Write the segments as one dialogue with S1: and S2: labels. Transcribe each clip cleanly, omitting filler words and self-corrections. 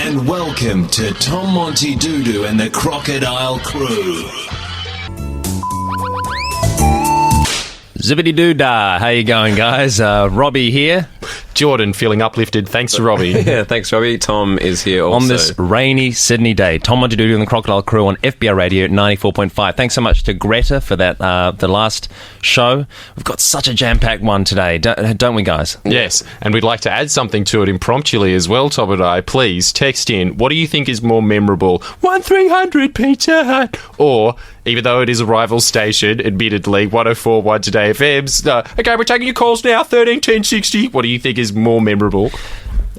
S1: And welcome to Tom Montydoodoo and the Crocodile crew.
S2: Zippity-doo-dah. How you going, guys? Robbie here.
S3: Jordan feeling uplifted. Thanks to Robbie.
S4: Yeah, thanks, Robbie. Tom is here also.
S2: On this rainy Sydney day. Tom Montydoodoo and the Crocodile crew on FBR Radio 94.5. Thanks so much to Greta for that, the last show. We've got such a jam-packed one today, don't we, guys?
S3: Yes, and we'd like to add something to it impromptuly as well, Tom and I. Please, text in. What do you think is more memorable? 1300 Pizza Hut, or... even though it is a rival station, admittedly, 104.1 Today FM's. Okay, we're taking your calls now, 131060. What do you think is more memorable?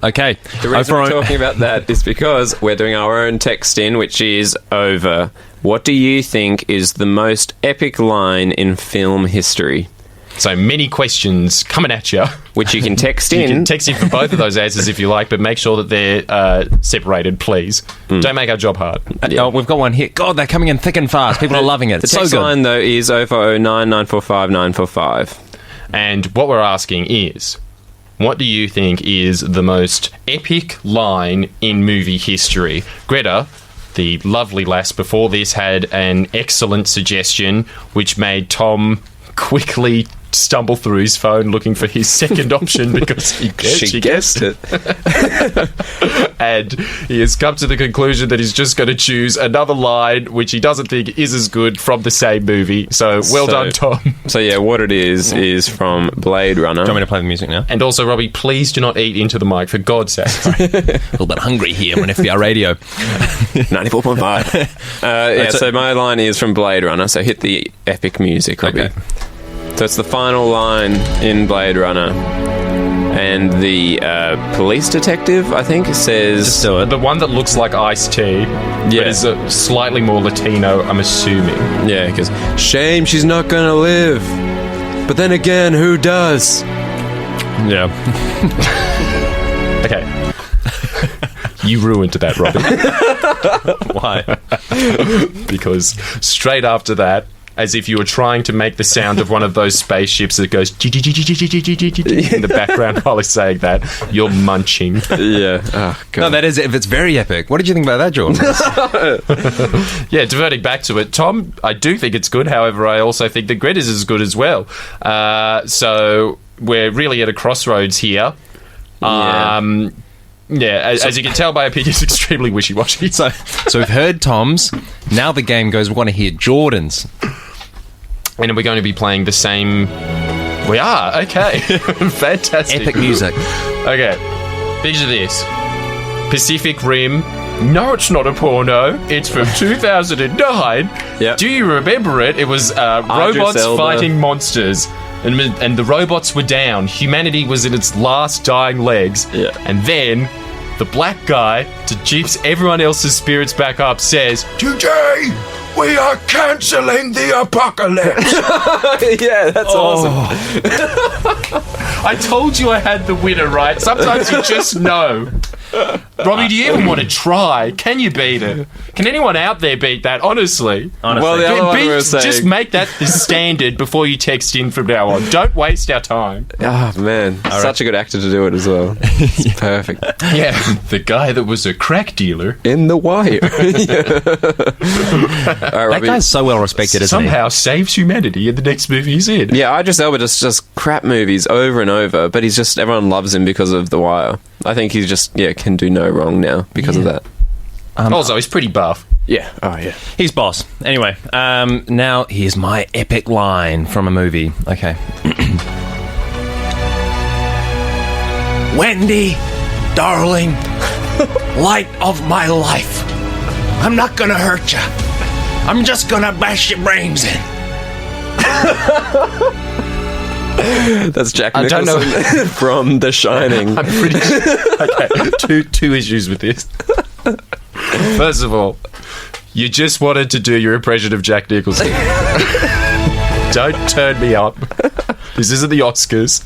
S2: Okay.
S4: The reason we're talking about that is because we're doing our own text in, which is over. What do you think is the most epic line in film history?
S3: So many questions coming at you.
S4: Which you can text in.
S3: You can text in for both of those answers if you like, but make sure that they're separated, please. Don't make our job hard.
S2: Oh, we've got one here. God, they're coming in thick and fast. People are loving it.
S4: The text line, though, is 0409 945 945.
S3: And what we're asking is, what do you think is the most epic line in movie history? Greta, the lovely lass before this, had an excellent suggestion, which made Tom quickly stumble through his phone looking for his second option because she guessed it. And he has come to the conclusion that he's just going to choose another line which he doesn't think is as good from the same movie. So well done, Tom.
S4: So yeah, what it is from Blade Runner.
S2: Do you want me to play the music now?
S3: And also, Robbie, please do not eat into the mic, for God's sake.
S2: A little bit hungry here on FBR Radio.
S4: 94.5. So my line is from Blade Runner, so hit the epic music, Robbie. Okay. So it's the final line in Blade Runner, and the police detective, I think, says...
S3: Just do it. The one that looks like Ice-T, but is slightly more Latino, I'm assuming.
S4: Yeah, because, shame she's not gonna live, but then again, who does?
S2: Yeah.
S3: Okay. You ruined that, Robin.
S2: Why?
S3: Because straight after that, as if you were trying to make the sound of one of those spaceships that goes in the background while he's saying that, you're munching.
S4: Yeah. Oh, God.
S2: No, that is, if it's very epic. What did you think about that, Jordan?
S3: Yeah, diverting back to it, Tom, I do think it's good. However, I also think that Greta's is good as well. So we're really at a crossroads here. Yeah, as you can tell, my opinion is extremely wishy-washy.
S2: So we've heard Tom's. Now the game goes, we want to hear Jordan's.
S3: And we're going to be playing the same... We are, okay. Fantastic.
S2: Epic music.
S3: Okay, picture this. Pacific Rim. No, it's not a porno. It's from 2009.
S4: Yep.
S3: Do you remember it? It was robots fighting monsters. And the robots were down. Humanity was in its last dying legs.
S4: Yeah.
S3: And then the black guy, to juice everyone else's spirits back up, says, "Today we are cancelling the apocalypse."
S4: Yeah, that's awesome.
S3: I told you I had the winner, right? Sometimes you just know. Robbie, do you even want to try? Can you beat it? Can anyone out there beat that? Honestly.
S4: Well, the other one we were saying...
S3: Just make that the standard before you text in from now on. Don't waste our time.
S4: Oh, man. Such a good actor to do it as well. It's perfect.
S3: Yeah, the guy that was a crack dealer.
S4: In The Wire.
S2: That guy's so well respected, isn't he?
S3: Somehow saves humanity in the next movie he's in.
S4: Yeah, Idris Elba just crap movies over and over, but everyone loves him because of The Wire. I think he's just, can do no wrong now because of that.
S3: Also, he's pretty buff.
S4: Yeah. Oh, yeah.
S2: He's boss. Anyway, now here's my epic line from a movie. Okay. Wendy, darling, light of my life, I'm not gonna hurt you. I'm just gonna bash your brains in.
S4: That's Jack Nicholson from The Shining.
S3: I'm pretty okay. Two issues with this. First of all, you just wanted to do your impression of Jack Nicholson. Don't turn me up. This isn't the Oscars.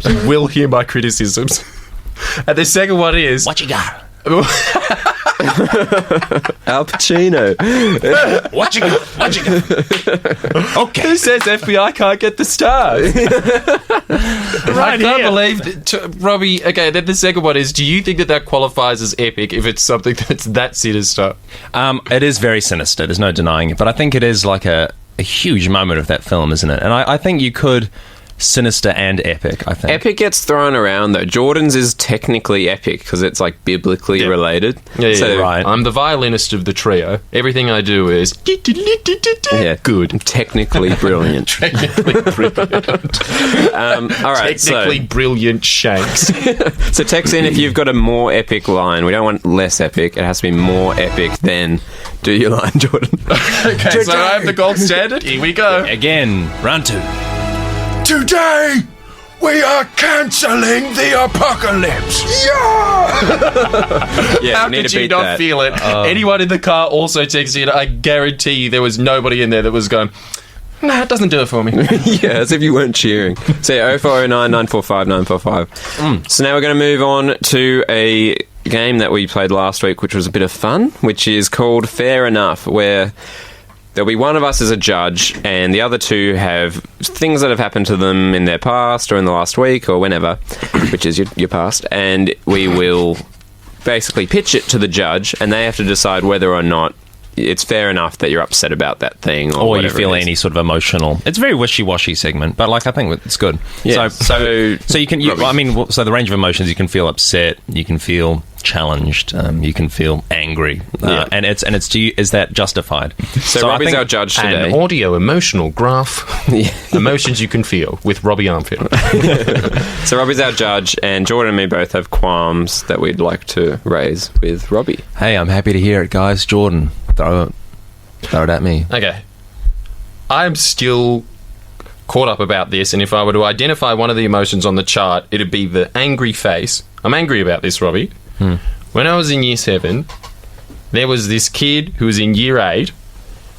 S3: You will hear my criticisms. And the second one is...
S2: What you got?
S4: Al Pacino.
S2: What you got? What you got? Okay.
S3: Who says FBI can't get the stars? I can't believe that, Robbie. Okay, then the second one is: do you think that qualifies as epic if it's something that's that sinister?
S2: It is very sinister. There's no denying it. But I think it is like a huge moment of that film, isn't it? And I think you could sinister and epic, I think.
S4: Epic gets thrown around, though. Jordan's is technically epic because it's, like, biblically related.
S3: Yeah,
S2: right.
S3: I'm the violinist of the trio. Everything I do is... good.
S4: Technically brilliant.
S3: Technically brilliant.
S4: All right,
S3: Technically brilliant shanks.
S4: So text in if you've got a more epic line. We don't want less epic. It has to be more epic than do your line, Jordan.
S3: Okay, so I have the gold standard. Here we go.
S2: Again, round 2.
S1: Today, we are cancelling the apocalypse. Yeah!
S4: Yeah,
S3: How
S4: we need
S3: could
S4: to
S3: you
S4: beat
S3: not
S4: that.
S3: feel it? Anyone in the car also texted in. I guarantee you there was nobody in there that was going, nah, it doesn't do it for me.
S4: Yeah, as if you weren't cheering. So yeah, 0409 945 945. So now we're going to move on to a game that we played last week, which was a bit of fun, which is called Fair Enough, where there'll be one of us as a judge, and the other two have things that have happened to them in their past or in the last week or whenever, which is your past, and we will basically pitch it to the judge, and they have to decide whether or not it's fair enough that you're upset about that thing, or
S2: Or you
S4: whatever
S2: feel
S4: it is.
S2: any sort of emotional. It's a very wishy-washy segment, but like I think it's good.
S4: Yeah,
S2: So you can. So the range of emotions, you can feel upset, you can feel challenged, you can feel angry,
S4: Yeah.
S2: and it's do you, is that justified?
S4: So
S2: I
S4: Robbie's
S2: think-
S4: our judge
S3: An
S4: today.
S3: audio emotional graph. Emotions you can feel with Robbie Armfield.
S4: So Robbie's our judge, and Jordan and me both have qualms that we'd like to raise with Robbie.
S2: Hey, I'm happy to hear it, guys. Jordan, throw it at me.
S3: Okay. I'm still caught up about this, and if I were to identify one of the emotions on the chart, it'd be the angry face. I'm angry about this, Robbie. When I was in year 7, there was this kid who was in year 8,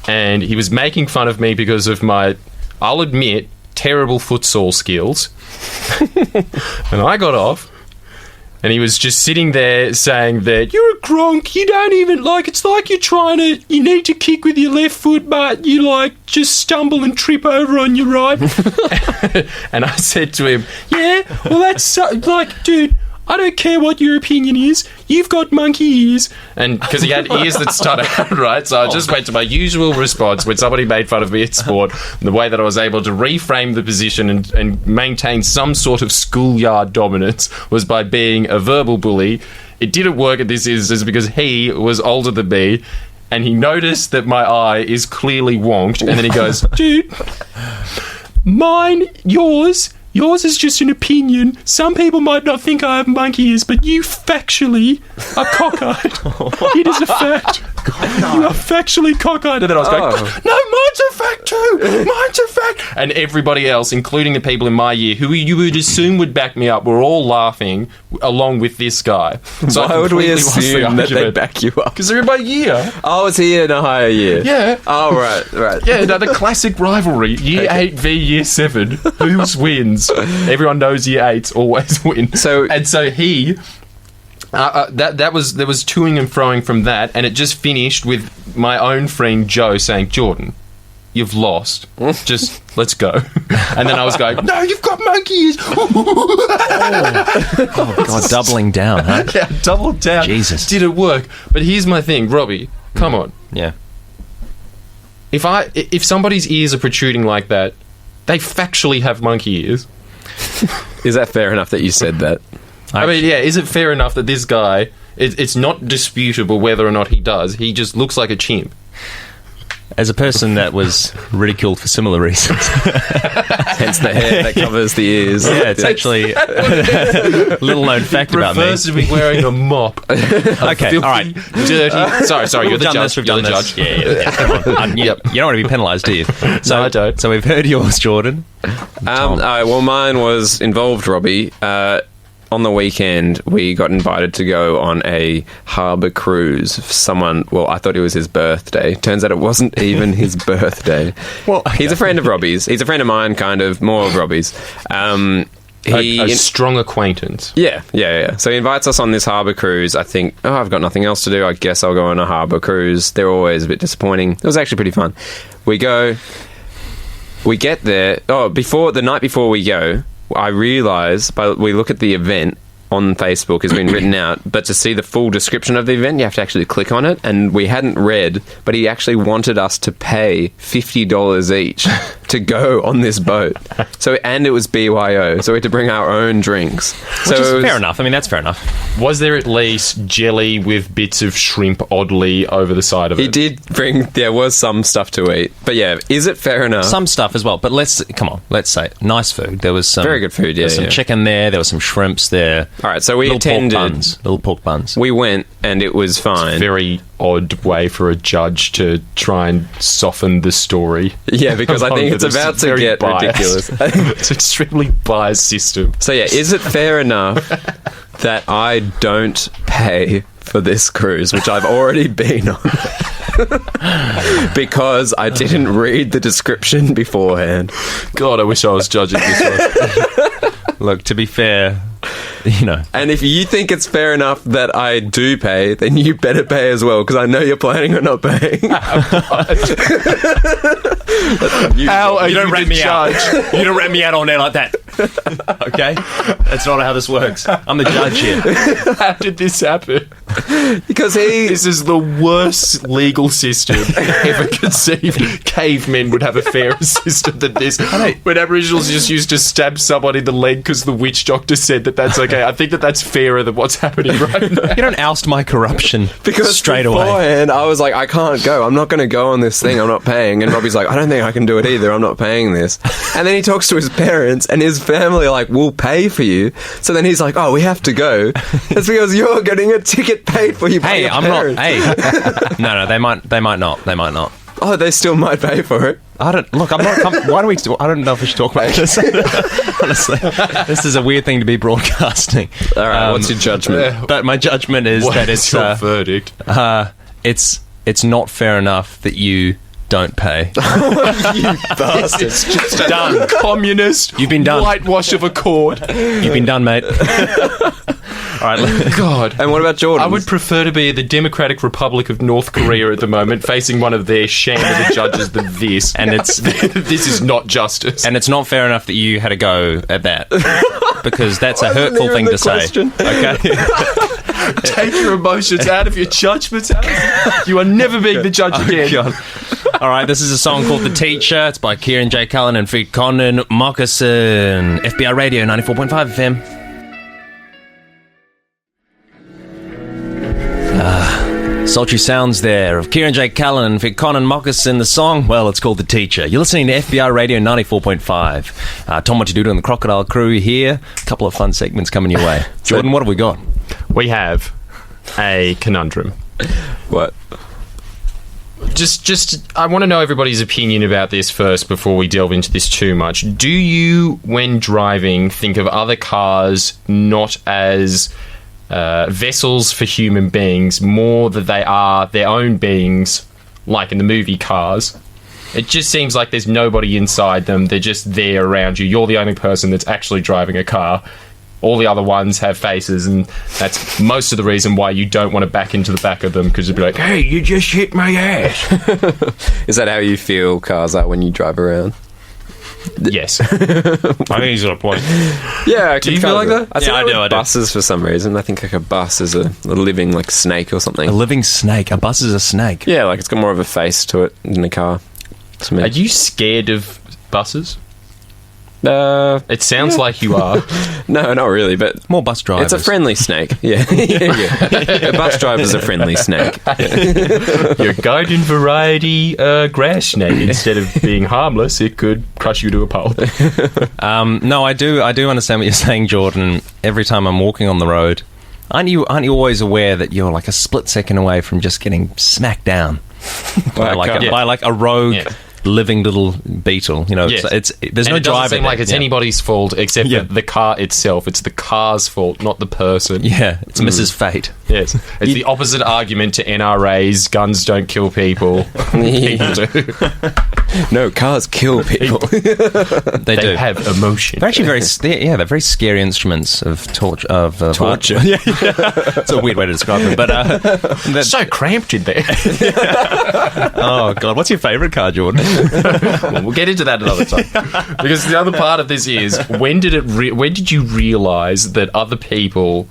S3: and he was making fun of me because of my, I'll admit, terrible futsal skills. And I got off, and he was just sitting there saying that, you're a gronk, you don't even, like, it's like you need to kick with your left foot, but you, like, just stumble and trip over on your right. And I said to him, yeah, well, that's, like, dude, I don't care what your opinion is, you've got monkey ears. And because he had ears that stutter out, right? So I just went to my usual response when somebody made fun of me at sport. And the way that I was able to reframe the position and maintain some sort of schoolyard dominance was by being a verbal bully. It didn't work at this instance because he was older than me, and he noticed that my eye is clearly wonked, and then he goes, dude, mine, yours is just an opinion. Some people might not think I have monkey ears, but you factually are cockeyed. It is a fact. You are factually cockeyed. And then I was going, no, mine's a fact too. Mine's a fact. And everybody else, including the people in my year, who you would assume would back me up, were all laughing along with this guy. So
S4: Why would we assume that they'd back you up?
S3: Because they're in my year.
S4: Oh, it's a year and a higher year.
S3: Yeah.
S4: Oh, right.
S3: Yeah, no, the classic rivalry. Year 8 v Year 7. Who wins? Everyone knows year 8s always win.
S4: So
S3: he... there was toing and froing from that, and it just finished with my own friend Joe saying, Jordan, you've lost. Just, let's go. And then I was going, no, you've got monkey ears.
S2: Oh God, doubling down, huh?
S3: Yeah, double down.
S2: Jesus.
S3: Did it work? But here's my thing, Robbie, come on.
S2: Yeah.
S3: If somebody's ears are protruding like that, they factually have monkey ears.
S4: Is that fair enough that you said that?
S3: I mean, yeah, is it fair enough that this guy, it's not disputable whether or not he does, he just looks like a chimp.
S2: As a person that was ridiculed for similar reasons.
S4: Hence the hair that covers the ears.
S2: Yeah, it's actually a little known fact about me.
S3: Prefers to be wearing a mop.
S2: Okay, all right.
S3: Dirty. Sorry, you're the judge.
S2: We've
S3: You're
S2: done
S3: the
S2: this.
S3: judge.
S2: Yeah. Come on. You don't want to be penalised, do you? So,
S3: No, I don't.
S2: So we've heard yours, Jordan.
S4: All right, well, mine was involved Robbie. On the weekend, we got invited to go on a harbour cruise. I thought it was his birthday. Turns out it wasn't even his birthday.
S2: Well,
S4: he's a friend of Robbie's. He's a friend of mine, kind of, more of Robbie's.
S3: A strong acquaintance.
S4: Yeah. So he invites us on this harbour cruise. I think, I've got nothing else to do. I guess I'll go on a harbour cruise. They're always a bit disappointing. It was actually pretty fun. We get there. The night before we go, I realise, we look at the event on Facebook has been written out, but to see the full description of the event, you have to actually click on it, and we hadn't read, but he actually wanted us to pay $50 each to go on this boat. And it was BYO, so we had to bring our own drinks.
S2: Which is fair enough. I mean, that's fair enough.
S3: Was there at least jelly with bits of shrimp oddly over the side of it?
S4: He did bring, there was some stuff to eat, but yeah, is it fair enough?
S2: Some stuff as well, but let's say nice food. There was some
S4: very good food,
S2: there was some chicken there was some shrimps there.
S4: All right, so we attended
S2: little pork buns.
S4: We went and it was fine.
S3: It's a very odd way for a judge to try and soften the story.
S4: Yeah, because I think it's about to get ridiculous.
S3: It's an extremely biased system.
S4: So yeah, is it fair enough that I don't pay for this cruise, which I've already been on? Because I didn't read the description beforehand.
S3: God, I wish I was judging this one.
S2: Look, to be fair,
S4: And if you think it's fair enough that I do pay, then you better pay as well, because I know you're planning on not paying.
S3: How are
S2: you don't rat
S3: the
S2: me
S3: judge?
S2: out. You don't rat me out on air like that. Okay? That's not how this works. I'm the judge here.
S3: How did this happen?
S4: Because
S3: This is the worst legal system ever conceived. Cavemen would have a fairer system than this. When Aboriginals just used to stab someone in the leg because the witch doctor said that that's okay. I think that that's fairer than what's happening right now.
S2: You don't oust my corruption
S4: because
S2: straight away.
S4: Beforehand, I was like, I can't go. I'm not going to go on this thing. I'm not paying. And Robbie's like, I don't think I can do it either. I'm not paying this. And then he talks to his parents, and his family are like, we'll pay for you. So then he's like, oh, we have to go. It's because you're getting a ticket paid for you by your parents.
S2: No, they might not.
S4: Oh, they still might pay for it.
S2: I'm not. Why do we? I don't know if we should talk about this. Honestly, this is a weird thing to be broadcasting.
S4: All right, what's your judgment?
S2: But my judgment is that it's
S3: your verdict.
S2: It's not fair enough that you don't pay.
S4: You bastard!
S3: It's just done. Communist.
S2: You've been done.
S3: Whitewash of a court.
S2: You've been done, mate. All right.
S3: God.
S4: And what about Jordan?
S3: I would prefer to be the Democratic Republic of North Korea at the moment, facing one of their sham of the judges than this.
S2: And it's
S3: this is not justice.
S2: And it's not fair enough that you had a go at that, because that's a hurtful thing to say. Okay.
S3: Take your emotions out of your judgments. You are never being the judge again.
S2: God. All right, this is a song called The Teacher. It's by Kieran J. Cullen and Conan Moccasin. FBI Radio 94.5 FM. Sultry sounds there of Kieran J. Cullen and Conan Moccasin. The song, well, it's called The Teacher. You're listening to FBI Radio 94.5. Tom Montydoodoo and the Crocodile crew here. A couple of fun segments coming your way. Jordan, what have we got?
S3: We have a conundrum.
S4: What?
S3: Just, I want to know everybody's opinion about this first before we delve into this too much. Do you, when driving, think of other cars not as vessels for human beings, more that they are their own beings, like in the movie Cars? It just seems like there's nobody inside them. They're just there around you. You're the only person that's actually driving a car. All the other ones have faces, and that's most of the reason why you don't want to back into the back of them, because you'd be like, hey, you just hit my ass.
S4: Is that how you feel cars are when you drive around?
S3: Yes. I think he's got a point.
S4: Yeah.
S3: Do you feel like that?
S4: I do. Buses, for some reason. I think like a bus is a living like snake or something.
S2: A living snake? A bus is a snake?
S4: Yeah, like it's got more of a face to it than a car.
S3: Are you scared of buses? It sounds like you are.
S4: No, not really, but
S2: more bus drivers.
S4: It's a friendly snake. Yeah. A bus driver's a friendly snake.
S3: Your garden variety grass snake. Instead of being harmless, it could crush you to a pulp.
S2: No, I do understand what you're saying, Jordan. Every time I'm walking on the road, aren't you always aware that you're like a split second away from just getting smacked down by like a rogue. Yeah. Living little beetle, yes. There's no driver. It doesn't seem
S3: like it's anybody's fault except for the car itself. It's the car's fault, not the person.
S2: Yeah, it's Mrs. Fate.
S3: Yes, it's the opposite argument to NRAs. Guns don't kill people. People do.
S4: No, cars kill people.
S2: They do.
S3: have emotion.
S2: They're actually they're very scary instruments of torture.
S4: Torture.
S2: Yeah. It's a weird way to describe them, but
S3: so cramped in there.
S2: oh god, what's your favourite car, Jordan?
S3: Well, we'll get into that another time. Because the other part of this is, when did you realise that other people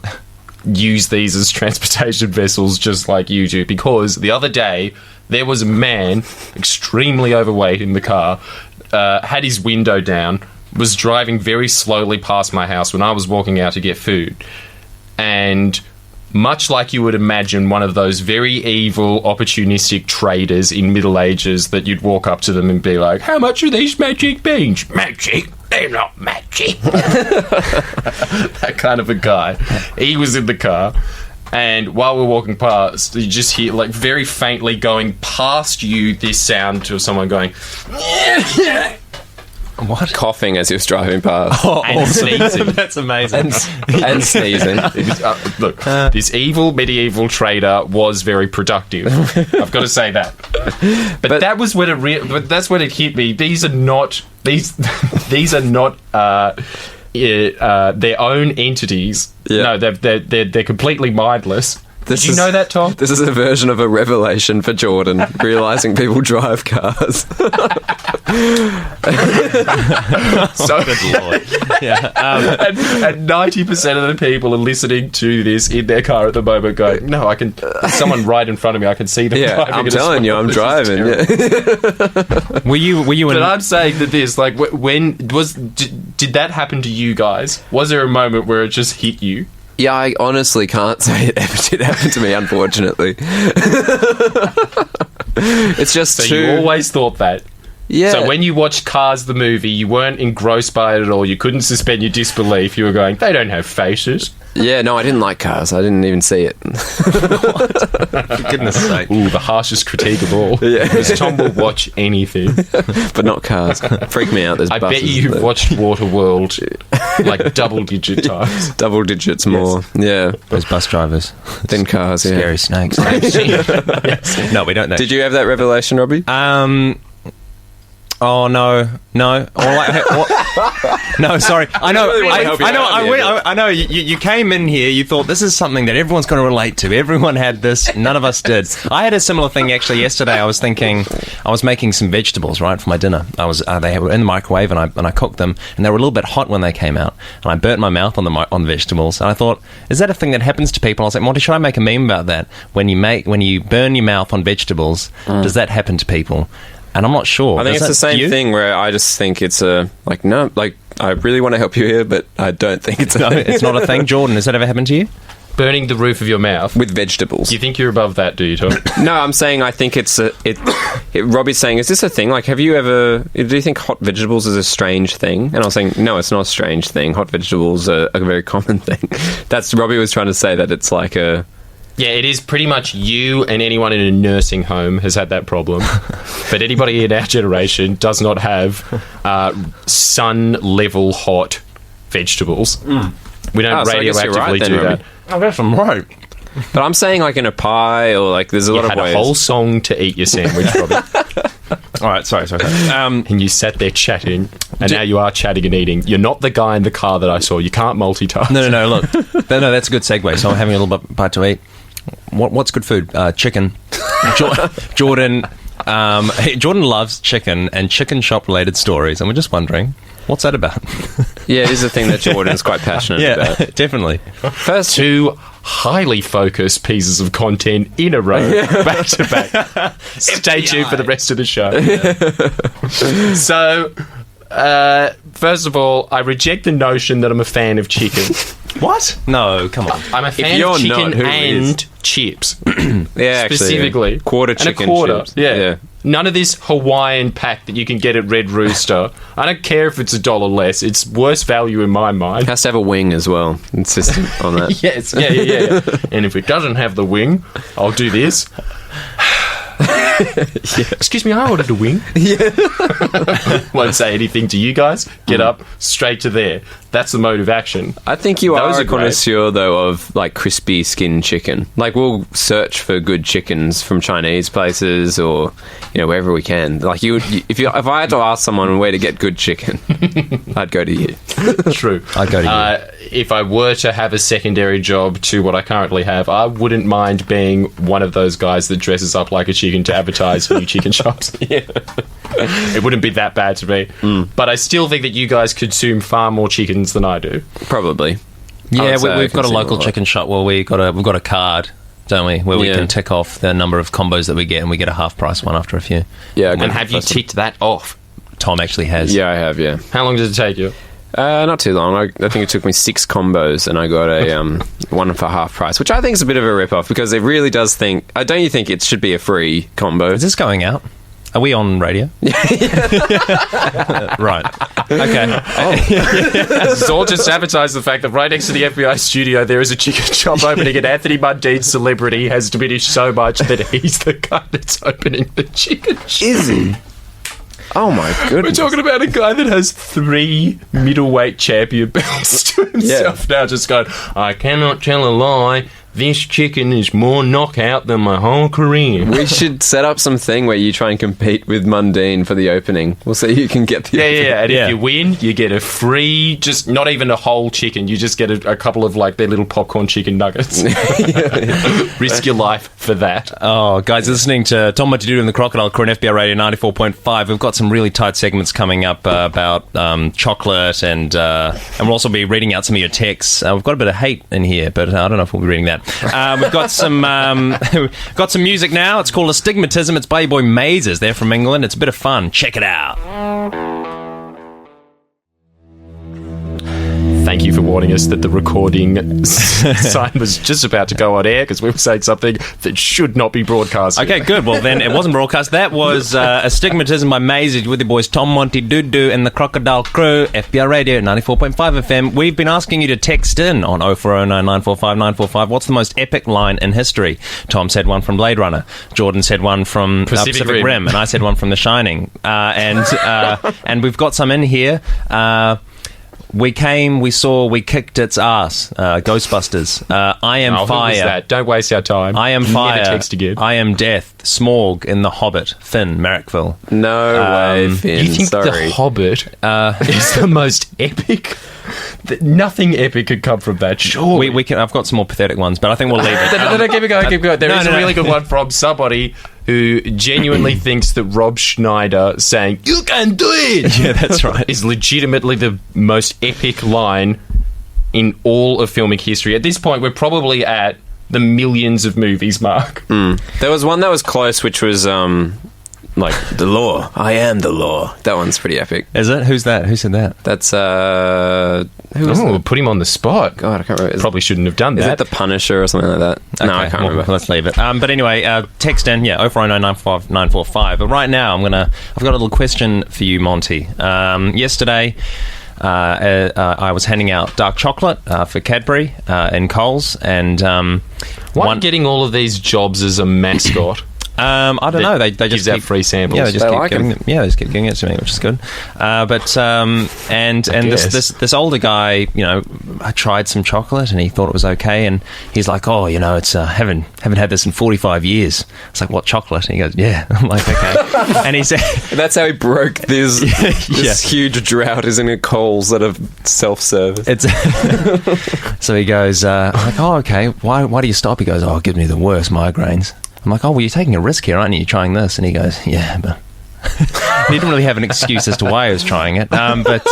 S3: use these as transportation vessels just like you do? Because the other day there was a man extremely overweight in the car, had his window down, was driving very slowly past my house when I was walking out to get food, and much like you would imagine one of those very evil, opportunistic traders in Middle Ages that you'd walk up to them and be like, how much are these magic beans? Magic? They're not magic. That kind of a guy. He was in the car, and while we're walking past, you just hear, like, very faintly going past you, this sound of someone going...
S2: What?
S4: Coughing as he was driving past.
S3: and sneezing.
S2: That's amazing.
S4: And sneezing.
S3: Look, this evil medieval trader was very productive. I've got to say that. But that was when but that's when it hit me. These are not these are not their own entities.
S4: Yeah.
S3: No, they're completely mindless. Did you
S4: is-
S3: know that, Tom?
S4: This is a version of a revelation for Jordan, realising people drive cars.
S3: So,
S2: Good lord. Yeah.
S3: and 90% of the people are listening to this in their car at the moment going, no, I can... There's someone right in front of me, I can see them
S4: Yeah,
S3: driving.
S4: I'm
S3: and
S4: telling you, I'm
S3: this is
S4: driving.
S3: terrible.
S4: Yeah.
S2: Were you in?
S3: But I'm saying that this, like, did that happen to you guys? Was there a moment where it just hit you?
S4: Yeah, I honestly can't say it ever did happen to me, unfortunately. It's just
S3: So
S4: too...
S3: you always thought that.
S4: Yeah.
S3: So when you watched Cars the movie, you weren't engrossed by it at all. You couldn't suspend your disbelief. You were going, they don't have faces.
S4: Yeah, no, I didn't like cars. I didn't even see it.
S2: For goodness sake.
S3: Ooh, the harshest critique of all.
S4: Yeah.
S3: Because Tom will watch anything.
S4: But not cars. Freak me out. There's
S3: I
S4: buses
S3: bet you've
S4: there.
S3: watched Waterworld like double-digit times.
S4: Double digits more. Yeah.
S2: Those bus drivers.
S4: Than cars, yeah.
S2: Scary snakes.
S3: Yes.
S2: No, we don't know.
S4: Did you have that revelation, Robbie?
S2: Oh no. No, sorry. I know.
S4: really wanna help you out,
S2: I know. You came in here. You thought this is something that everyone's going to relate to. Everyone had this. None of us did. I had a similar thing actually yesterday. I was thinking, I was making some vegetables right for my dinner. They were in the microwave and I cooked them, and they were a little bit hot when they came out, and I burnt my mouth on the vegetables. And I thought, is that a thing that happens to people? I was like, Monty, should I make a meme about that? When you burn your mouth on vegetables, does that happen to people? And I'm not sure.
S4: I think it's the same thing where I just think it's I really want to help you here, but I don't think it's a
S2: No, it's not a thing. Jordan, has that ever happened to you?
S3: Burning the roof of your mouth.
S4: with vegetables.
S3: Do you think you're above that, do you, Tom?
S4: No, I'm saying I think it's Robbie's saying, is this a thing? Like, do you think hot vegetables is a strange thing? And I was saying, no, it's not a strange thing. Hot vegetables are a very common thing. That's Robbie was trying to say that it's like a...
S3: Yeah, it is pretty much you and anyone in a nursing home has had that problem. But anybody in our generation does not have sun-level hot vegetables. We don't
S4: so I guess you're
S3: radioactively
S4: right then,
S3: do
S4: Robbie.
S3: that.
S2: I guess I'm right.
S4: But I'm saying like in a pie or like there's a lot
S3: You
S4: of
S3: had
S4: ways.
S3: a whole song to eat your sandwich, Robbie.
S2: All right, sorry.
S3: And you sat there chatting, and now you are chatting and eating. You're not the guy in the car that I saw. You can't multitask.
S2: No, look. No, that's a good segue. So I'm having a little bite to eat. What's good food? Chicken. Jordan loves chicken and chicken shop related stories, and we're just wondering, what's that about?
S4: Yeah, it is a thing that Jordan's quite passionate about.
S2: Definitely.
S4: First,
S3: Two highly focused pieces of content in a row, back to back. Stay tuned for the rest of the show. So, first of all, I reject the notion that I'm a fan of chicken.
S2: What? No, come on.
S3: I'm a fan
S4: you're
S3: of chicken
S4: not, who
S3: and chips.
S4: yeah, actually,
S3: Specifically.
S4: quarter
S3: And
S4: chicken
S3: a quarter.
S4: chips.
S3: Yeah. None of this Hawaiian pack that you can get at Red Rooster. I don't care if it's $1 less. It's worse value in my mind.
S4: Has to have a wing as well. Insistent on that.
S3: Yes, yeah. And if it doesn't have the wing, I'll do this. Excuse me, I ordered a wing. Won't say anything to you guys. Get up, straight to there. That's the mode of action.
S4: I think you
S3: Those
S4: are
S3: are
S4: a connoisseur, though, of like crispy skin chicken. Like we'll search for good chickens from Chinese places or wherever we can. Like if I had to ask someone where to get good chicken, I'd go to you.
S3: True.
S2: I'd go to you.
S3: If I were to have a secondary job to what I currently have, I wouldn't mind being one of those guys that dresses up like a chicken to advertise for new chicken shops. It wouldn't be that bad to me. But I still think that you guys consume far more chickens than I do.
S4: Probably.
S2: Yeah,
S4: I'd say
S2: we've
S4: I
S2: got a
S4: consume
S2: local
S4: lot.
S2: chicken shop where we've got a card, don't we, where we
S4: Yeah.
S2: can tick off the number of combos that we get, and we get a half price one after a few.
S4: Yeah.
S3: And have you ticked that off?
S2: Tom actually has.
S4: Yeah, I have. Yeah.
S3: How long does it take you?
S4: Not too long. I think it took me 6 combos, and I got a one for half price, which I think is a bit of a rip-off because it really does think. Don't you think it should be a free combo?
S2: Is this going out? Are we on radio? Right. Okay.
S3: Zor just advertised the fact that right next to the FBI studio there is a chicken shop opening, and Anthony Mundine's celebrity has diminished so much that he's the guy that's opening the chicken shop.
S4: Is he? Oh my
S3: We're
S4: goodness!
S3: talking about a guy that has 3 middleweight champion belts to himself now, just going, I cannot tell a lie. This chicken is more knockout than my whole career.
S4: We should set up something where you try and compete with Mundine for the opening. We'll see who can get the opening.
S3: Yeah. And
S2: Yeah.
S3: if you win, you get a free, just not even a whole chicken. You just get a couple of like their little popcorn chicken nuggets. Risk your life for that.
S2: Oh, guys, listening to Tom Montydoodoo and the Crocodile Crew on FBI Radio 94.5. We've got some really tight segments coming up about chocolate, and we'll also be reading out some of your texts. We've got a bit of hate in here, but I don't know if we'll be reading that. We've got some music now. It's called Astigmatism. It's by your boy Mazes. They're from England. It's a bit of fun. Check it out.
S3: Thank you for warning us that the recording sign was just about to go on air because we were saying something that should not be broadcast.
S2: Okay, good. Well, then it wasn't broadcast. That was Astigmatism by Mazes with your boys Tom Montydoodoo and the Crocodile Crew, FBI Radio 94.5 FM. We've been asking you to text in on 0409 945 945. What's the most epic line in history? Tom said one from Blade Runner. Jordan said one from Pacific Rim. And I said one from The Shining. And we've got some in here. We came, we saw, we kicked its ass. Ghostbusters. I am
S3: Who was
S2: fire.
S3: that? Don't waste our time.
S2: I am fire.
S3: Never text again.
S2: I am death. Smorg in The Hobbit. Finn, Merrickville.
S4: No way, Finn.
S3: You think
S4: Sorry.
S3: The Hobbit is the most epic? Nothing epic could come from that. Sure.
S2: We can. I've got some more pathetic ones, but I think we'll leave it.
S3: No, keep it going, keep it going. There is a really good one from somebody who genuinely thinks that Rob Schneider saying, "You can do it!"
S2: Yeah, that's right.
S3: is legitimately the most epic line in all of filmic history. At this point, we're probably at the millions of movies mark.
S4: There was one that was close, which was like the law. I am the law. That one's pretty epic.
S2: Is it? Who's that? Who said that?
S4: That's who was
S3: Oh,
S4: that?
S3: put him on the spot.
S4: God, I can't remember.
S3: Probably shouldn't have done
S4: Is
S3: that.
S4: it the Punisher or something like that? No, I can't
S2: well,
S4: remember.
S2: Let's leave it. But anyway, text in, 0409 945 945. But right now, I've got a little question for you, Monty. Yesterday, I was handing out dark chocolate for Cadbury in Coles, and
S3: Why are you getting all of these jobs as a mascot?
S2: I don't know. They
S3: gives
S2: just
S3: out
S2: keep
S3: free samples.
S2: Yeah, they just
S4: They
S2: keep
S4: like
S2: giving
S4: them.
S2: them. Yeah, they just keep giving it to me, which is good. And
S3: guess.
S2: this older guy, I tried some chocolate and he thought it was okay, and he's like, "Oh, it's haven't had this in 45 years." It's like, "What chocolate?" And he goes, "Yeah." I'm like, "Okay." And he said,
S4: That's how he broke this huge drought, isn't it? Coles that are self-service.
S2: "It's." So he goes, I'm like, "Oh, okay. Why do you stop?" He goes, "Oh, it gives me the worst migraines." I'm like, "Oh, well, you're taking a risk here, aren't you? You're trying this." And he goes, "Yeah, but." He didn't really have an excuse as to why he was trying it, but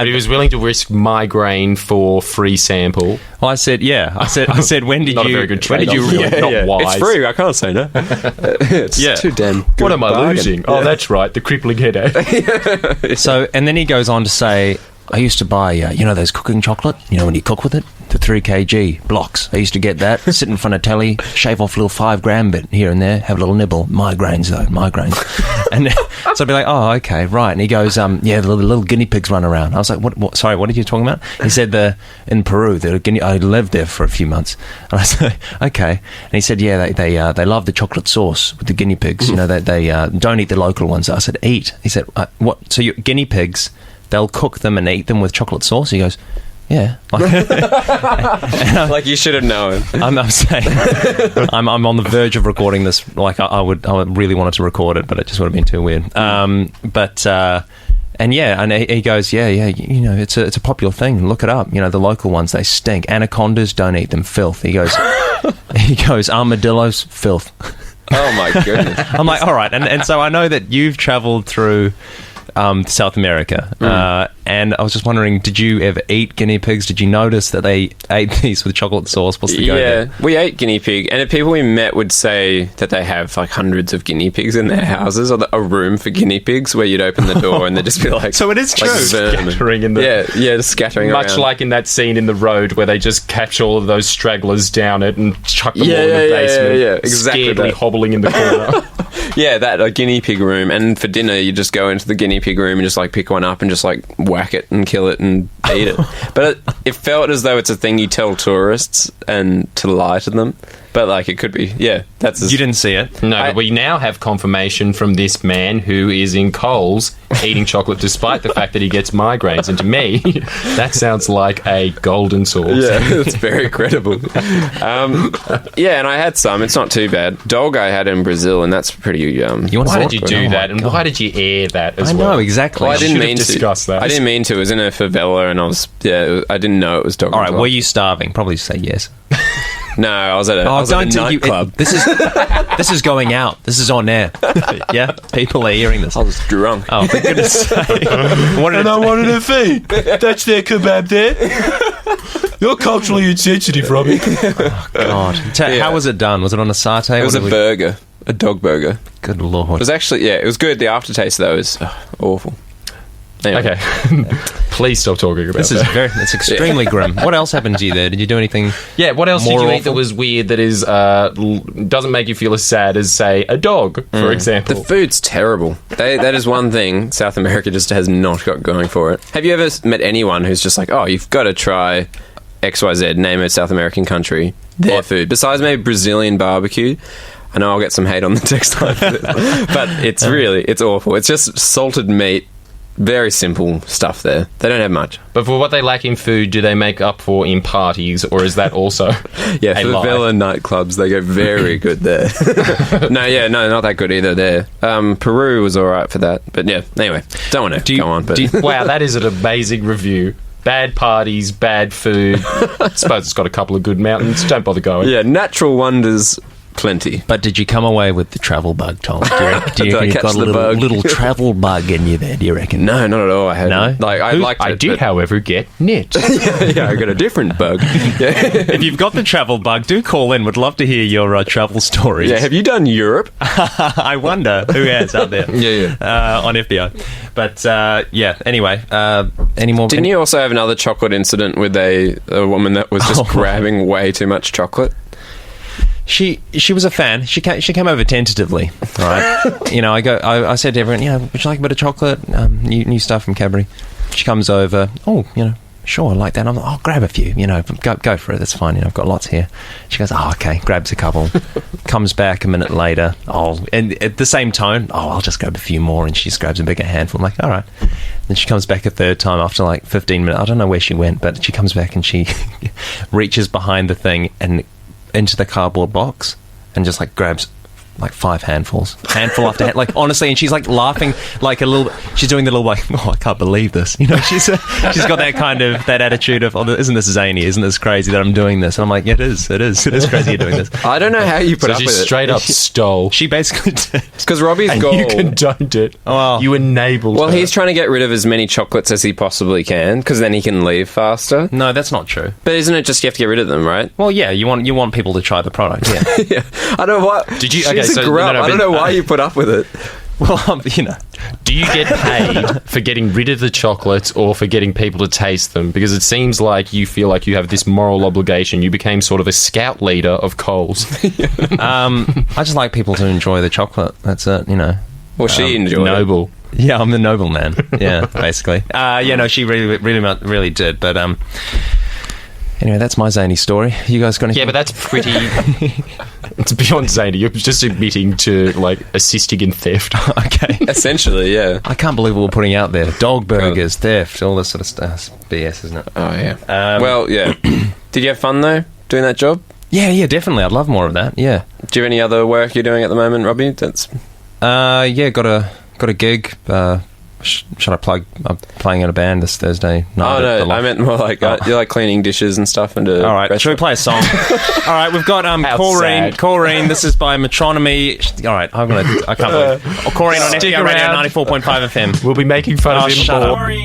S3: He was willing to risk migraine for free sample.
S2: well, I said, "Yeah." I said, "When did
S3: Not a
S2: you?
S3: very good
S2: when did you?
S3: trade-off. Not wise.
S4: It's free. I can't say no. It's
S3: Yeah.
S4: too damn good.
S3: What am I
S4: bargain.
S3: losing? Oh, that's right, the crippling headache.
S2: So, and then he goes on to say, I used to buy, those cooking chocolate, when you cook with it, the 3 kg blocks. I used to get that, sit in front of telly, shave off a little 5 gram bit here and there, have a little nibble. Migraines, though, migraines. And so I'd be like, oh, okay, right. And he goes, the little guinea pigs run around. I was like, what? Sorry, what are you talking about? He said, in Peru, I lived there for a few months. And I said, okay. And he said, yeah, they love the chocolate sauce with the guinea pigs. They don't eat the local ones. I said, eat. He said, what? So your guinea pigs, they'll cook them and eat them with chocolate sauce? He goes, yeah.
S4: Like you should have known.
S2: I'm saying, I'm on the verge of recording this. Like I would really wanted to record it, but it just would have been too weird. And he goes, it's a popular thing. Look it up. The local ones, they stink. Anacondas, don't eat them. Filth. He goes, armadillos, filth.
S4: Oh my goodness.
S2: I'm like, all right. And so I know that you've traveled through South America. And I was just wondering, did you ever eat guinea pigs? Did you notice that they ate these with chocolate sauce? What's the go there?
S4: We ate guinea pig, and the people we met would say that they have like hundreds of guinea pigs in their houses, or a room for guinea pigs where you'd open the door and they'd just be like,
S2: so it is true.
S3: Scattering in the
S4: just scattering
S3: much
S4: around.
S3: like in that scene in the road where they just catch all of those stragglers down it and chuck them all in the basement.
S4: Yeah, exactly.
S3: Scaredly hobbling in the corner.
S4: Yeah, a guinea pig room, and for dinner you just go into the guinea pig room and just like pick one up and just like whack it and kill it and eat it. But it felt as though it's a thing you tell tourists and to lie to them. But like it could be, that's
S2: you didn't see it.
S3: No, but we now have confirmation from this man who is in Coles eating chocolate despite the fact that he gets migraines. And to me, that sounds like a golden source.
S4: Yeah, it's very credible. And I had some. It's not too bad. Dog I had in Brazil, and that's pretty.
S3: Why did you do that? And why did you air that as well?
S2: I know, exactly.
S4: Well, I didn't mean to
S3: discuss that.
S4: I didn't mean to. It was in a favela, and I didn't know it was dog.
S2: All right, were you starving? Probably say yes.
S4: No, I was at a nightclub.
S2: This is going out. This is on air. Yeah, people are hearing this.
S4: I was drunk.
S2: Oh, for goodness sake.
S5: I wanted a fee. That's their kebab there. You're culturally insensitive, Robbie.
S2: Oh, God. How was it done? Was it on a satay?
S4: It was a burger. A dog burger.
S2: Good Lord.
S4: It was actually, it was good. The aftertaste, though, is awful. Anyway.
S3: Okay. Please stop talking about that.
S2: It's extremely grim. What else happened to you there? Did you do anything?
S3: Yeah, what else did you eat
S2: awful?
S3: that was weird that is doesn't make you feel as sad as, say, a dog, for example?
S4: The food's terrible. That is one thing South America just has not got going for it. Have you ever met anyone who's just like, oh, you've got to try XYZ, name a South American country, their food, besides maybe Brazilian barbecue? I know I'll get some hate on the text line for this, but it's awful. It's just salted meat. Very simple stuff there. They don't have much.
S3: But for what they lack in food, do they make up for in parties, or is that also
S4: favela nightclubs, they go very good there. No, not that good either there. Peru was alright for that. But yeah, anyway, don't want to go on. But
S3: wow, that is an amazing review. Bad parties, bad food. I suppose it's got a couple of good mountains. Don't bother going.
S4: Yeah, natural wonders... plenty.
S2: But did you come away with the travel bug, Tom? Do you reckon you've got a little travel bug in you there, do you reckon?
S4: No, not at all. I hadn't.
S2: No?
S3: I did, however, get knit.
S4: I got a different bug.
S2: If you've got the travel bug, do call in. Would love to hear your travel stories.
S4: Yeah, have you done Europe?
S2: I wonder who has out there. On FBI. But, anyway. Any more?
S4: Didn't you also have another chocolate incident with a woman that was just grabbing way too much chocolate?
S2: She was a fan. She came over tentatively, right? I said to everyone, would you like a bit of chocolate? New stuff from Cadbury. She comes over. Oh, sure, I like that. I'm like, I'll grab a few. Go for it. That's fine. I've got lots here. She goes, oh, okay. Grabs a couple. Comes back a minute later. And at the same tone, I'll just grab a few more. And she just grabs a bigger handful. I'm like, all right. Then she comes back a third time after like 15 minutes. I don't know where she went, but she comes back and she reaches behind the thing and into the cardboard box and just like grabs like 5 handful after hand, like honestly, and she's like laughing like a little, she's doing the little like, oh, I can't believe this, she's got that kind of that attitude of, oh, isn't this zany, isn't this crazy that I'm doing this? And I'm like, yeah, it is crazy you're doing this.
S4: I don't know how you put up with it.
S3: Straight up stole.
S2: She basically did.
S4: It's because Robbie's
S3: and
S4: goal,
S3: you condoned it.
S2: Oh,
S3: you enabled her.
S4: He's trying to get rid of as many chocolates as he possibly can because then he can leave faster.
S2: No, that's not true.
S4: But isn't it just you have to get rid of them, right?
S2: Well, yeah, you want people to try the product. Yeah.
S4: Yeah. I don't know what.
S3: Did you?
S4: I don't know why you put up with it.
S2: Well,
S3: Do you get paid for getting rid of the chocolates or for getting people to taste them? Because it seems like you feel like you have this moral obligation. You became sort of a scout leader of Coles.
S2: I just like people to enjoy the chocolate. That's it,
S4: Well, she enjoyed it.
S3: Noble.
S2: Yeah, I'm the noble man. Yeah, basically. She really did. But anyway, that's my zany story. You guys got anything?
S3: Yeah, but that's pretty... It's beyond zany. You're just admitting to, assisting in theft.
S2: Okay.
S4: Essentially, yeah.
S2: I can't believe what we're putting out there. Dog burgers, theft, all this sort of stuff. It's BS, isn't it?
S4: Oh, yeah. Well, yeah. Did you have fun, though, doing that job?
S2: Yeah, definitely. I'd love more of that, yeah.
S4: Do you have any other work you're doing at the moment, Robbie? That's...
S2: Got a gig. Should I plug? I'm playing in a band this Thursday night.
S4: Oh, no, I meant more you're cleaning dishes and stuff. And
S2: all right, should we play a song? All right, we've got Corrine. This is by Metronomy. All right, I can't believe it. Corrine on FBR Radio 94.5 FM.
S3: We'll be making fun of him
S2: shut
S3: more.
S2: up.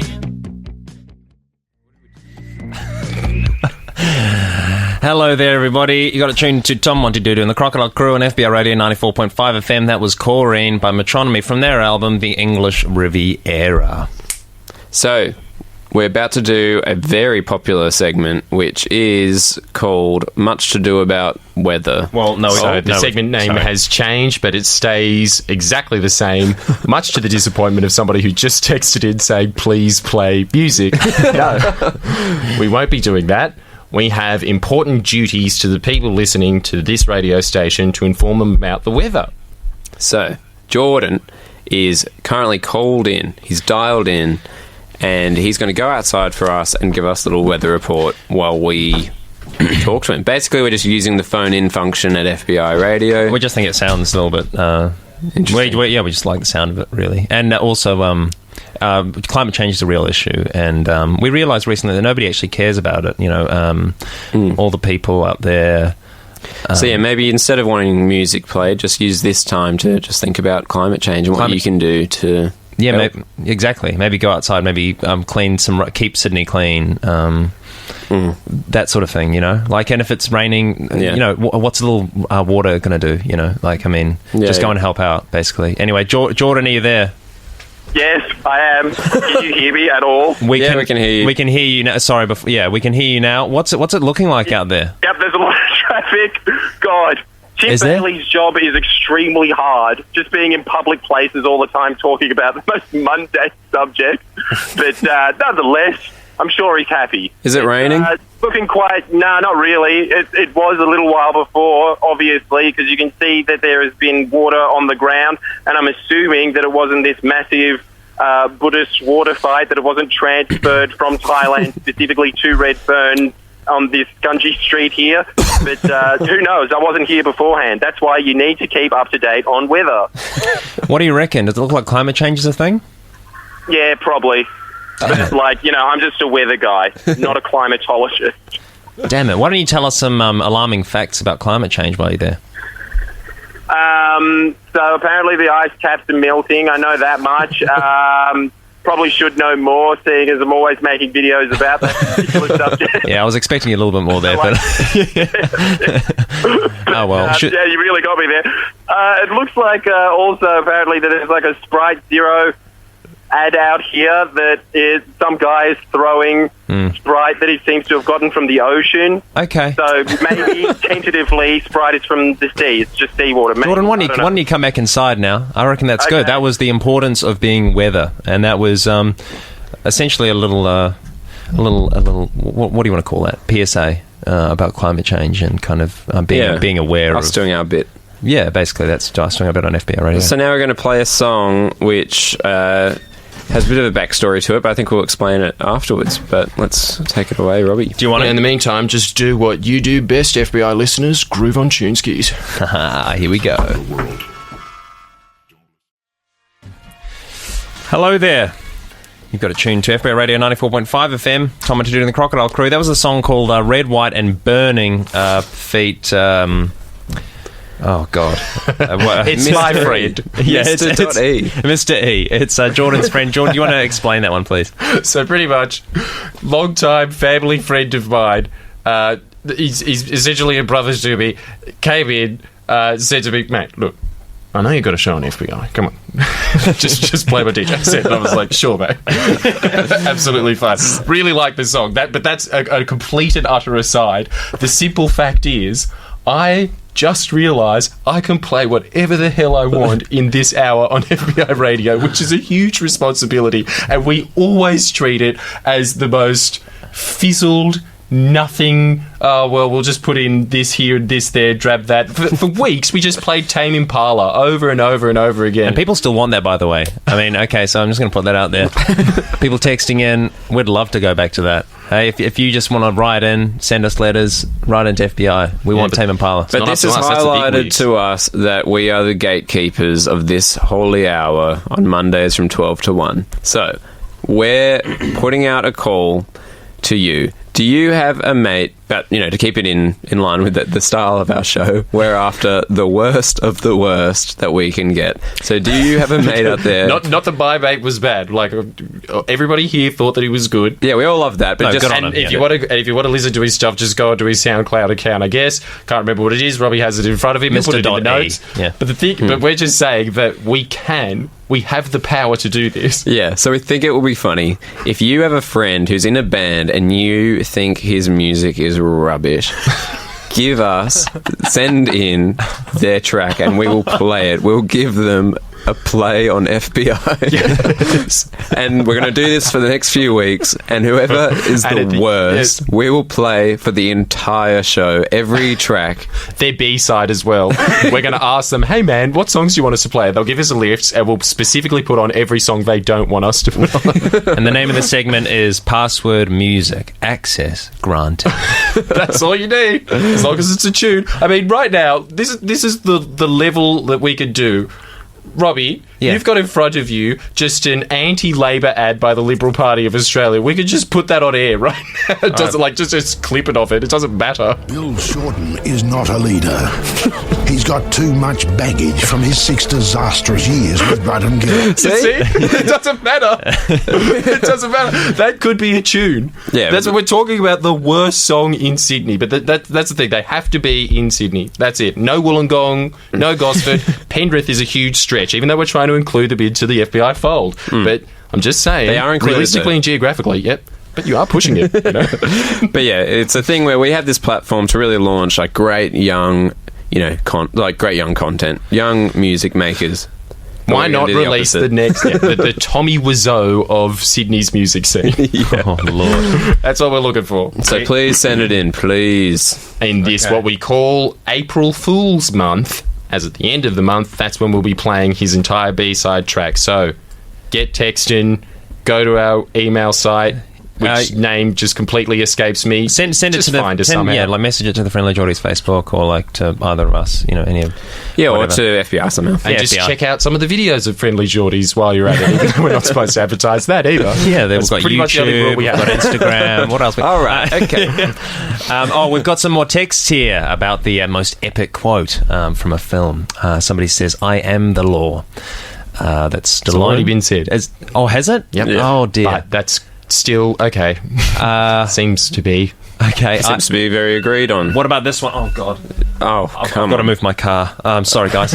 S2: Hello there, everybody. You got to tune to Tom Montydoodoo and the Crocodile Crew on FBR Radio 94.5 FM. That was Corrine by Metronomy from their album, The English Riviera.
S4: So, we're about to do a very popular segment, which is called Much to Do About Weather.
S2: Well, no.
S3: So the segment name has changed, but it stays exactly the same, much to the disappointment of somebody who just texted in saying, please play music. No, we won't be doing that. We have important duties to the people listening to this radio station to inform them about the weather.
S4: So, Jordan is currently called in. He's dialed in, and he's going to go outside for us and give us a little weather report while we talk to him. Basically, we're just using the phone-in function at FBI Radio.
S2: We just think it sounds a little bit...
S4: Interesting.
S2: we just like the sound of it, really. And also... climate change is a real issue, and we realised recently that nobody actually cares about it. All the people out there.
S4: So yeah, maybe instead of wanting music played, just use this time to just think about climate change and what you can do to.
S2: Yeah, exactly. Maybe go outside. Maybe clean keep Sydney clean. That sort of thing. And if it's raining, what's a little water going to do? Just go and help out. Basically. Anyway, Jordan, are you there?
S6: Yes, I am. Can you hear me at all?
S4: We can hear you.
S2: We can hear you now. Sorry, we can hear you now. What's it looking like out there?
S6: Yep, there's a lot of traffic. God, Tim Bailey's job is extremely hard. Just being in public places all the time talking about the most mundane subjects. But nonetheless, I'm sure he's happy.
S4: Is it raining?
S6: Looking quite... No, not really. It was a little while before, obviously, because you can see that there has been water on the ground, and I'm assuming that it wasn't this massive Buddhist water fight, that it wasn't transferred from Thailand specifically to Redfern on this Gunji Street here. But who knows? I wasn't here beforehand. That's why you need to keep up to date on weather.
S2: What do you reckon? Does it look like climate change is a thing?
S6: Yeah, probably. But, I'm just a weather guy, not a climatologist.
S2: Damn it. Why don't you tell us some alarming facts about climate change while you're there?
S6: So apparently the ice caps are melting. I know that much. Probably should know more, seeing as I'm always making videos about that particular subject.
S2: Yeah, I was expecting a little bit more there, but... Oh, well.
S6: Yeah, you really got me there. It looks like also apparently that there's like a Sprite Zero ad out here that is some guy is throwing Sprite that he seems to have gotten from the ocean.
S2: Okay.
S6: So maybe tentatively Sprite is from the sea. It's just seawater. Maybe,
S2: Jordan, why don't you come back inside now? I reckon that's good. That was the importance of being weather, and that was essentially a little what do you want to call that? PSA about climate change and kind of being aware
S4: us
S2: of
S4: doing our bit.
S2: Yeah, basically that's us doing a bit on FBI Radio.
S4: So now we're going to play a song which has a bit of a backstory to it, but I think we'll explain it afterwards. But let's take it away, Robbie.
S3: Do you want to? In the meantime, just do what you do best, FBI listeners. Groove on tune skis.
S2: Here we go. Hello there. You've got to tune to FBI Radio 94.5 FM. Tom Montydoodoo and the Crocodile Crew. That was a song called Red, White and Burning feat... Oh, God.
S3: It's my friend.
S2: Yeah,
S4: Mr. E.
S2: Mr. E. It's Jordan's friend. Jordan, do you want to explain that one, please?
S3: So pretty much, long-time family friend of mine, he's essentially a brother to me, came in, said to me, mate, look, I know you got a show on FBI. Come on. just play what DJ said. And I was like, sure, mate. Absolutely fine. Really like this song. But that's a complete and utter aside. The simple fact is, I just realised I can play whatever the hell I want in this hour on FBI radio, which is a huge responsibility. And we always treat it as the most fizzled, nothing. We'll just put in this here, this there, drab that. For weeks, we just played Tame Impala over and over and over again.
S2: And people still want that, by the way. I mean, okay, so I'm just going to put that out there. People texting in, we'd love to go back to that. Hey, if you just want to write in, send us letters, write into FBI. We want Tame Impala.
S4: But this has highlighted to us that we are the gatekeepers of this holy hour on Mondays from 12 to 1. So, we're putting out a call to you. Do you have a mate, but, to keep it in line with the style of our show, we're after the worst of the worst that we can get. So do you have a mate out there?
S3: Not that my mate was bad. Like, everybody here thought that he was good.
S4: Yeah, we all love that. But
S3: if you want to listen to his stuff, just go onto his SoundCloud account, I guess. Can't remember what it is. Robbie has it in front of him. Put it in the notes.
S2: Yeah.
S3: But but we're just saying that we have the power to do this.
S4: Yeah, so we think it will be funny if you have a friend who's in a band and you think his music is rubbish. Send in their track and we will play it. We'll give them a play on FBI. Yes. And we're going to do this for the next few weeks, and whoever is the worst, we will play for the entire show, every track.
S3: Their B-side as well. We're going to ask them, hey man, what songs do you want us to play? They'll give us a list, and we'll specifically put on every song they don't want us to put on.
S2: And the name of the segment is Password Music. Access granted.
S3: That's all you need, as long as it's a tune. I mean, right now, this is the level that we could do. Robbie, you've got in front of you just an anti-Labor ad by the Liberal Party of Australia. We could just put that on air right now. It doesn't just clip it off it. It doesn't matter.
S7: Bill Shorten is not a leader. He's got too much baggage from his 6 disastrous years with Rudd and Gill.
S3: See? It doesn't matter. It doesn't matter. That could be a tune. Yeah, that's what we're talking about. The worst song in Sydney, but that's the thing. They have to be in Sydney. That's it. No Wollongong, no Gosford. Penrith is a huge stretch, even though we're trying to include them into the FBI fold. But I'm just saying,
S4: they are included,
S3: realistically and geographically, yep. But you are pushing it,
S4: But yeah, it's a thing where we have this platform to really launch great young, great young content, young music makers.
S3: Why not release the next the Tommy Wiseau of Sydney's music scene?
S2: Oh Lord,
S3: that's what we're looking for.
S4: So please send it in, please.
S3: In this what we call April Fool's Month. As at the end of the month, that's when we'll be playing his entire B-side track. So, get texting, go to our email site, which name just completely escapes me.
S2: Send it
S3: just
S2: to
S3: find us somehow.
S2: Yeah, message it to the Friendlyjordies Facebook or to either of us. Any of
S4: or to FBI somehow.
S3: And just check out some of the videos of Friendlyjordies while you're at it. Even though we're not supposed to advertise that either.
S2: Yeah, we've got YouTube, we've got Instagram. What else?
S4: All right, okay.
S2: We've got some more texts here about the most epic quote from a film. Somebody says, "I am the law." That's still
S3: already been said.
S2: Has it?
S3: Yep.
S2: Yeah. Oh dear.
S3: But that's still okay. Seems to be.
S2: Okay.
S4: Seems to be very agreed on.
S2: What about this one? Oh God.
S4: I've
S2: got to move my car. Sorry, guys.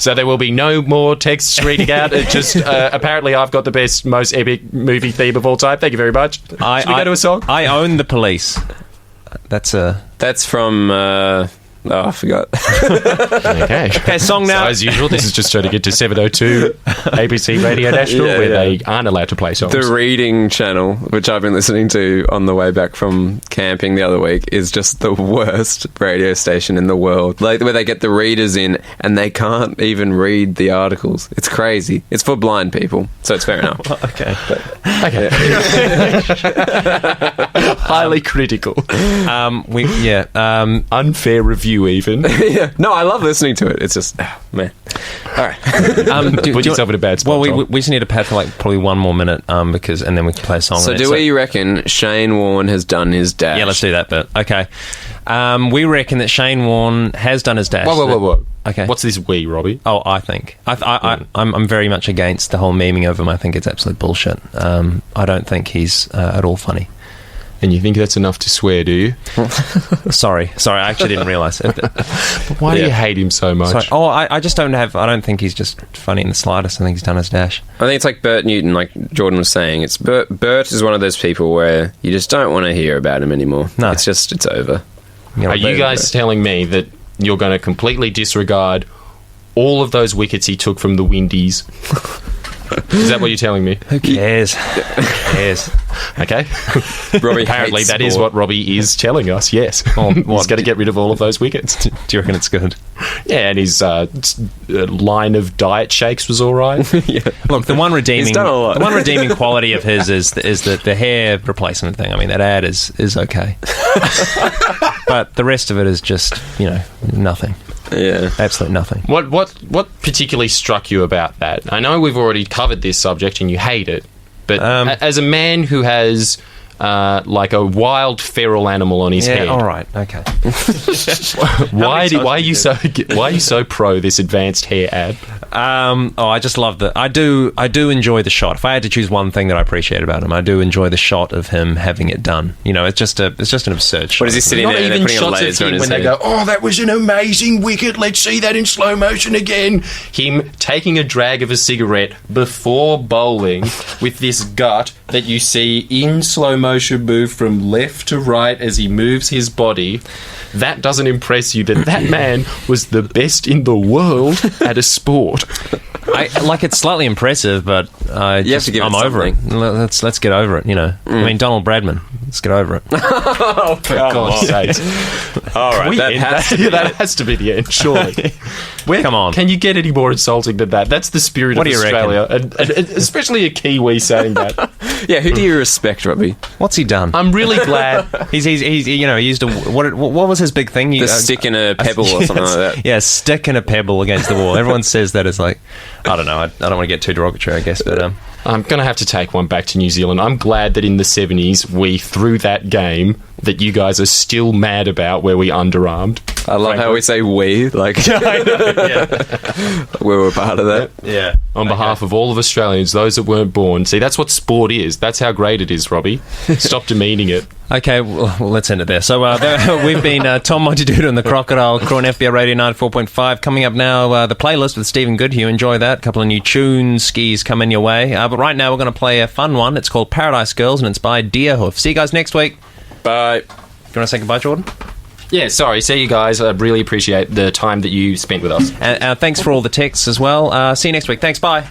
S3: So there will be no more texts reading out. It just apparently I've got the best, most epic movie theme of all time. Thank you very much. Should we go to a song?
S2: I own the police. That's
S4: from. I forgot.
S3: Okay,
S2: song now.
S3: So, as usual, this is just trying to get to 702 ABC Radio National, where they aren't allowed to play songs.
S4: The reading channel, which I've been listening to on the way back from camping the other week, is just the worst radio station in the world. Where they get the readers in and they can't even read the articles. It's crazy. It's for blind people, so it's fair enough.
S2: Okay.
S3: Highly critical. Unfair review. Even.
S4: Yeah. No, I love listening to it. It's just, man. All right.
S3: Put yourself in a bad spot.
S2: Well, we just need to pad for probably one more minute, and then we can play a song.
S4: So, we reckon Shane Warne has done his dash?
S2: Yeah, let's do that bit. Okay. We reckon that Shane Warne has done his dash.
S3: Whoa.
S2: Okay.
S3: What's this we, Robbie?
S2: Oh, I think. I'm very much against the whole memeing of him. I think it's absolute bullshit. I don't think he's at all funny.
S3: And you think that's enough to swear, do you?
S2: Sorry, I actually didn't realise it.
S3: Why do you hate him so much?
S2: Sorry. Oh, I just don't have. I don't think he's just funny in the slightest. I think he's done his dash.
S4: I think it's like Bert Newton, like Jordan was saying. It's Bert is one of those people where you just don't want to hear about him anymore.
S2: No.
S4: It's over.
S3: Are you guys telling me that you're going to completely disregard all of those wickets he took from the Windies? Is that what you're telling me?
S2: Who cares? Who cares?
S3: Okay.
S4: Robbie
S3: Apparently
S4: hates
S3: that is
S4: sport.
S3: what Robbie is telling us, yes.
S2: Oh,
S3: He's
S2: what?
S3: going to get rid of all of those wickets.
S2: Do you reckon it's good?
S3: Yeah, and his line of diet shakes was all right.
S2: Look, the one redeeming,
S4: He's done a lot.
S2: the one redeeming quality of his is the hair replacement thing. I mean, that ad is okay, but the rest of it is just nothing.
S4: Yeah.
S2: Absolutely nothing.
S3: What particularly struck you about that? I know we've already covered this subject and you hate it, but as a man who has like a wild feral animal on his head,
S2: all right, okay.
S3: why are you so pro this advanced hair ad?
S2: I just love that. I do enjoy the shot. If I had to choose one thing that I appreciate about him, I do enjoy the shot of him having it done. It's just an absurd shot.
S4: What is he sitting
S3: Not
S4: there and they're
S3: even
S4: putting a
S3: shots
S4: laser
S3: of
S4: on
S3: him
S4: his
S3: when they
S4: head?
S3: go, oh, that was an amazing wicket, let's see that in slow motion again. Him taking a drag of a cigarette before bowling with this gut that you see in slow motion move from left to right as he moves his body. That doesn't impress you that man was the best in the world at a sport.
S2: It's slightly impressive, but
S4: You have to give it
S2: I'm over it.
S4: something.
S2: Let's get over it. I mean, Donald Bradman. Let's get over it.
S3: Oh, for God's sake.
S4: All right, that
S3: has to be the end, surely.
S2: Come on.
S3: Can you get any more insulting than that? That's the spirit
S2: What
S3: of
S2: do you
S3: Australia, and especially a Kiwi saying that.
S4: Yeah, who do you respect, Robbie?
S2: What's he done?
S3: I'm really glad.
S2: He's he used a what was his big thing?
S4: The stick and a pebble or something like that.
S2: Yeah, stick and a pebble against the wall. Everyone says that as like, I don't know. I don't want to get too derogatory, I guess, but
S3: I'm going to have to take one back to New Zealand. I'm glad that in the 70s we threw that game that you guys are still mad about where we underarmed.
S4: I love how we say we, like we were part of that.
S2: yeah.
S3: On behalf of all of Australians, those that weren't born. See, that's what sport is. That's how great it is, Robbie. Stop demeaning it.
S2: Okay, well, let's end it there. So we've been Tom Montydoodoo and the Crocodile Crew on FBR Radio 94.5. Coming up now, the playlist with Stephen Goodhue. Enjoy that. A couple of new tunes, skis coming your way. But right now we're going to play a fun one. It's called Paradise Girls and it's by Deerhoof. See you guys next week.
S4: Bye.
S2: Do you want to say goodbye, Jordan?
S3: Yeah, sorry. See you guys. I really appreciate the time that you spent with us.
S2: And thanks for all the texts as well. See you next week. Thanks. Bye.